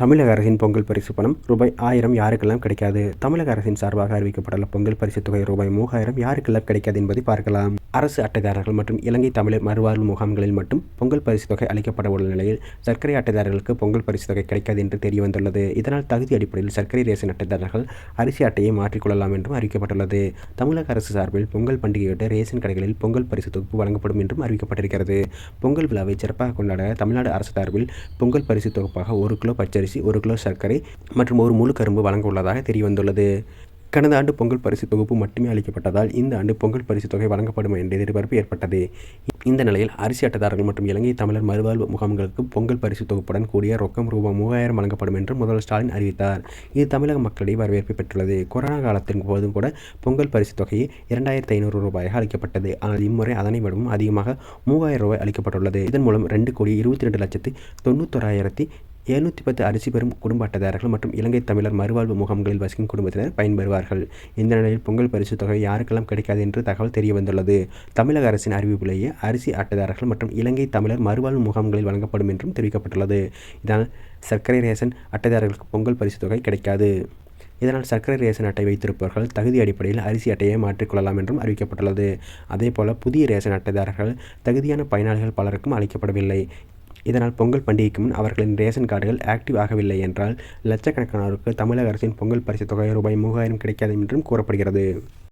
தமிழக அரசின் பொங்கல் பரிசு பணம் ரூபாய் 1000 யாருக்கெல்லாம் கிடைக்காது? தமிழக அரசின் சார்பாக அறிவிக்கப்பட்டுள்ள பொங்கல் பரிசு தொகை ரூபாய் 3000 யாருக்கெல்லாம் கிடைக்காது என்பதை பார்க்கலாம். அரசு அட்டைதாரர்கள் மற்றும் இலங்கை தமிழர் மறுவாழ்வு முகாம்களில் மட்டும் பொங்கல் பரிசு தொகை அளிக்கப்பட உள்ள நிலையில் சர்க்கரை அட்டைதாரர்களுக்கு பொங்கல் பரிசு தொகை கிடைக்காது என்று தெரிய வந்துள்ளது. இதனால் தகுதி அடிப்படையில் சர்க்கரை ரேஷன் அட்டைதாரர்கள் அரிசி அட்டையை மாற்றிக்கொள்ளலாம் என்றும் அறிவிக்கப்பட்டுள்ளது. தமிழக அரசு சார்பில் பொங்கல் பண்டிகையொட்டி ரேஷன் கடைகளில் பொங்கல் பரிசு தொகுப்பு வழங்கப்படும் என்றும் அறிவிக்கப்பட்டிருக்கிறது. பொங்கல் விழாவை சிறப்பாக கொண்டாட தமிழ்நாடு அரசு சார்பில் பொங்கல் பரிசு தொகுப்பாக 1 கிலோ பச்சரிசி, 1 கிலோ சர்க்கரை மற்றும் 1 முழு கரும்பு வழங்க உள்ளதாக தெரியவந்துள்ளது. கடந்த ஆண்டு பொங்கல் பரிசு தொகுப்பு மட்டுமே அளிக்கப்பட்டதால் இந்த ஆண்டு பொங்கல் பரிசு தொகை வழங்கப்படும் என்ற எதிர்பார்ப்பு ஏற்பட்டது. இந்த நிலையில் அரிசி அட்டைதாரர்கள் மற்றும் இலங்கை தமிழர் மறுவாழ்வு முகாம்களுக்கு பொங்கல் பரிசு தொகுப்புடன் கூடிய ரொக்கம் ரூபாய் 3000 வழங்கப்படும் என்று முதல்வர் ஸ்டாலின் அறிவித்தார். இது தமிழக மக்களிடையே வரவேற்பை பெற்றுள்ளது. கொரோனா காலத்தின் போதும் கூட பொங்கல் பரிசு தொகையை 2500 ரூபாயாக அளிக்கப்பட்டது. ஆனால் இம்முறை அதனை விடவும் அதிகமாக 3000 ரூபாய் அளிக்கப்பட்டுள்ளது. இதன் மூலம் 2,22,91,710 அரிசி பெறும் குடும்ப அட்டைதாரர்கள் மற்றும் இலங்கை தமிழர் மறுவாழ்வு முகாம்களில் வசிக்கும் குடும்பத்தினர் பயன்பெறுவார்கள். இந்த நிலையில் பொங்கல் பரிசு தொகை யாருக்கெல்லாம் கிடைக்காது என்று தகவல் தெரிய வந்துள்ளது. தமிழக அரசின் அறிவிப்பிலேயே அரிசி அட்டைதாரர்கள் மற்றும் இலங்கை தமிழர் மறுவாழ்வு முகாம்களில் வழங்கப்படும் என்றும் தெரிவிக்கப்பட்டுள்ளது. இதனால் சர்க்கரை ரேஷன் அட்டைதாரர்களுக்கு பொங்கல் பரிசு தொகை கிடைக்காது. இதனால் சர்க்கரை ரேஷன் அட்டை வைத்திருப்பவர்கள் தகுதி அடிப்படையில் அரிசி அட்டையை மாற்றிக்கொள்ளலாம் என்றும் அறிவிக்கப்பட்டுள்ளது. அதேபோல புதிய ரேஷன் அட்டைதாரர்கள் தகுதியான பயனாளிகள் பலருக்கும் அளிக்கப்படவில்லை. இதனால் பொங்கல் பண்டிகைக்கு முன் அவர்களின் ரேஷன் கார்டுகள் ஆக்டிவ் ஆகவில்லை என்றால் லட்சக்கணக்கானோருக்கு தமிழக அரசின் பொங்கல் பரிசு தொகை ரூபாய் 3000 கிடைக்காது என்றும் கூறப்படுகிறது.